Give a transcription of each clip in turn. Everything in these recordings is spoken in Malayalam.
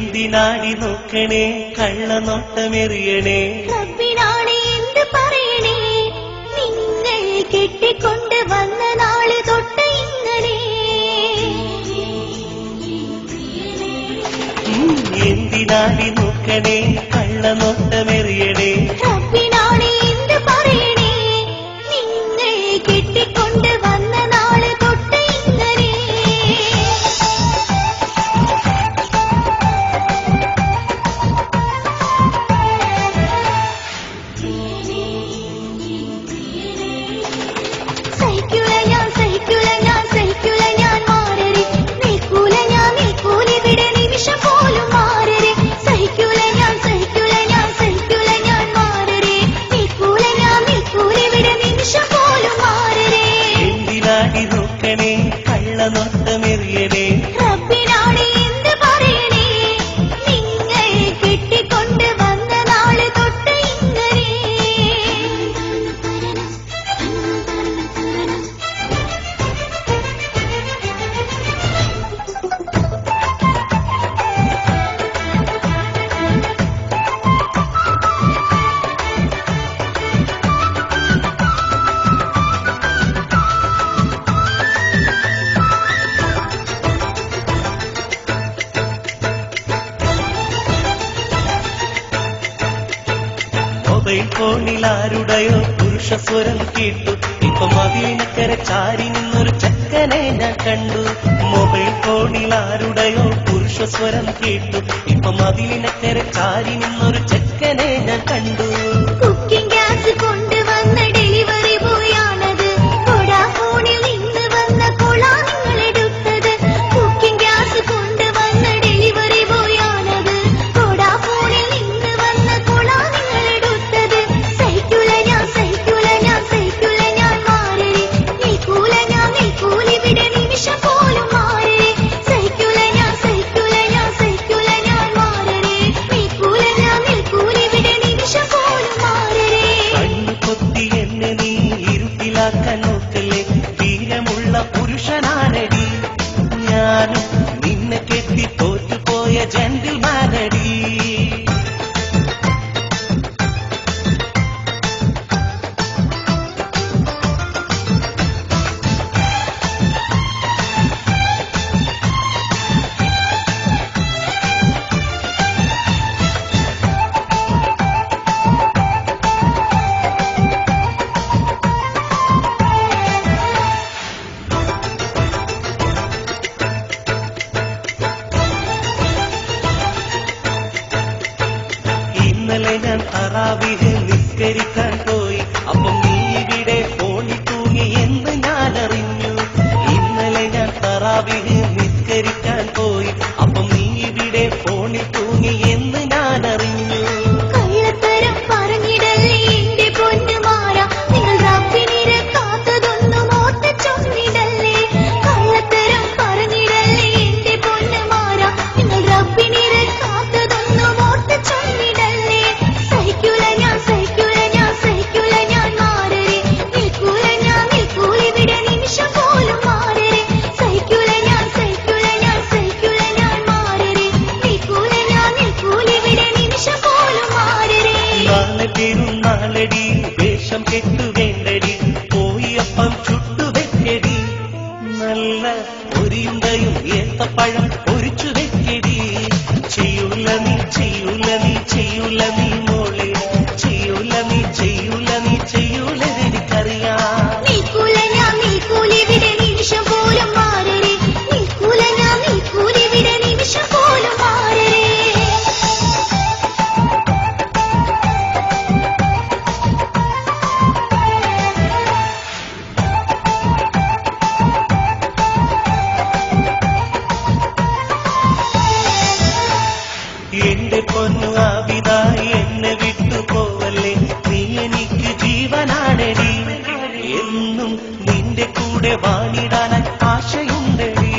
എന്തിനാടി നോക്കണേ കള്ളനോട്ടമെറിയണേ റബ്ബിനാണ് എന്ത് പറയണേ നിങ്ങൾ കെട്ടിക്കൊണ്ട് വന്ന നാള് തൊട്ട് ഇങ്ങനെ എന്തിനാടി നോക്കണേ കള്ളനോട്ടമെറിയണേ റബ്ബിനാണ് എന്ത് പറയണേ നിങ്ങൾ കെട്ടിക്കൊണ്ട് വന്ന നാള് തൊട്ട് ഇങ്ങനെ സഹിക്കൂല ഞാൻ മാറരെ നിൽക്കൂല ഞാൻ നിൽക്കൂലിവിടെ നിമിഷം പോലും മാറരെ സഹിക്കൂല ഞാൻ മാറരെ നിൽക്കൂല ഞാൻ നിൽക്കൂലിവിടെ നിമിഷം പോലും മാറരെ എന്തിനാടി നോക്കണേ കള്ളനോട്ടമെറിയണേ റബ്ബിനാണ് എന്ത് പറയണേ നിങ്ങൾ കെട്ടിക്കൊണ്ട് വന്ന നാള് തൊട്ട് ഇങ്ങനെ മൊബൈൽ ഫോണിൽ ആരുടെയോ പുരുഷസ്വരം കേട്ടു ഇപ്പൊ മതിലിനക്കര ചാരി നിന്നൊരു ചെക്കനെ ഞാൻ കണ്ടു മൊബൈൽ ഫോണിൽ ആരുടെയോ പുരുഷസ്വരം കേട്ടു ഇപ്പൊ മതിലിനക്കര ചാരി നിന്നൊരു ചെക്കനെ ഞാൻ കണ്ടു കുക്കിംഗ് ഗ്യാസ് കൊണ്ടുവന്ന ഡെലിവറി ബോയാണത് വോഡാഫോണിൽ നിന്ന് വന്ന കൊളാ നിങ്ങൾ എടുത്തത് കുക്കിംഗ് ഗ്യാസ് കൊണ്ടുവന്ന ഡെലിവറി ബോയാണത് വോഡാഫോണിൽ നിന്ന് വന്ന കൊളാ നിങ്ങൾ എടുത്തത് സഹിക്കൂല ഞാൻ മാറരെ നിൽക്കൂല ഞാൻ നിൽക്കൂലിവിടെ നിമിഷം പോലും മാറരെ സഹിക്കൂല ഞാൻ മാറരെ നിൽക്കൂല ഞാൻ നിൽക്കൂലിവിടെ നിമിഷം പോലും മാറരെ കണ്ണു കൊത്തി എന്നെ നീ ഇരുട്ടിലാക്കാൻ നോക്കല്ലേ വീരമുള്ള പുരുഷനാണടി ഞാനും നിന്നെ കെട്ടി തോറ്റുപോയ ജെന്റിൽമാനടി ഇന്നലെ ഞാൻ തറാവീഹ് നിസ്കരിക്കാൻ പോയി അപ്പം നീ ഇവിടെ ഫോണിൽ തൂങ്ങി എന്ന് ഞാൻ അറിഞ്ഞു ഇന്നലെ ഞാൻ തറാവീഹ് നിസ്കരിക്കാൻ പോയി അപ്പം നീ ഇവിടെ ഫോണിൽ തൂങ്ങി എന്ന് ഞാൻ അറിഞ്ഞു കള്ളത്തരം പറഞ്ഞിടല്ലേ എന്റെ പൊന്നു മാറാ നിങ്ങൾ റബ്ബിനെ കാത്തതൊന്നും ഓർത്ത് ചൊന്നിടല്ലേ കള്ളത്തരം പറഞ്ഞിടല്ലേ എന്റെ പൊന്നു മാറാ നിങ്ങൾ റബ്ബിനെ കാത്തതൊന്നും ഓർത്ത് ചൊന്നിടല്ലേ സഹിക്കൂല ഞാൻ മാറരെ നിൽക്കൂല ഞാൻ നിൽക്കൂലിവിടെ നിമിഷം പോലും മാറരെ സഹിക്കൂല ഞാൻ മാറരെ നിൽക്കൂല ഞാൻ നിൽക്കൂലിവിടെ നിമിഷം പോലും മാറരെ നാളെ പെരുന്നാളടി വേഷം കെട്ടു വേണ്ടടി പോയി അപ്പം ചുട്ടു വെക്കടി നല്ല ഒരിയുണ്ടയും ഏത്തപ്പഴം പൊരിച്ചു വെക്കടി ചെയ്യൂല നീ മോളെ ചെയ്യൂല എനിക്കറിയാം നിൽക്കൂല ഞാൻ നിൽക്കൂലിവിടെ നിമിഷം പോലും മാറരെ നിൽക്കൂല ഞാൻ നിൽക്കൂലിവിടെ നിമിഷം പോലും മാറരെ എന്റെ പൊന്നു ആവിതായി എന്നെ വിട്ടു പോവല്ലേ നീ എനിക്ക് ജീവനാണടി എന്നും നിന്റെ കൂടെ വാണിടാൻ ആശയുണ്ടടി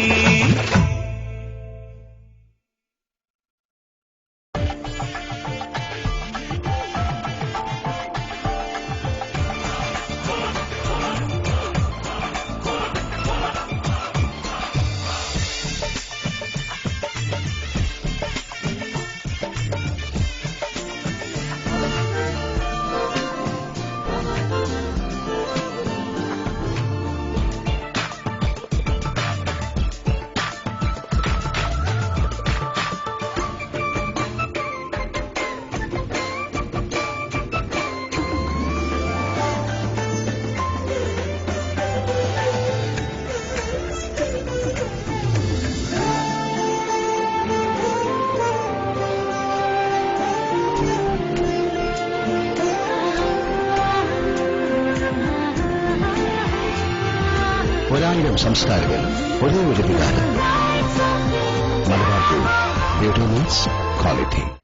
1000 സംസ്കാരങ്ങൾ, ഒരേ ഒരു വികാരം. Malabar gold, quality.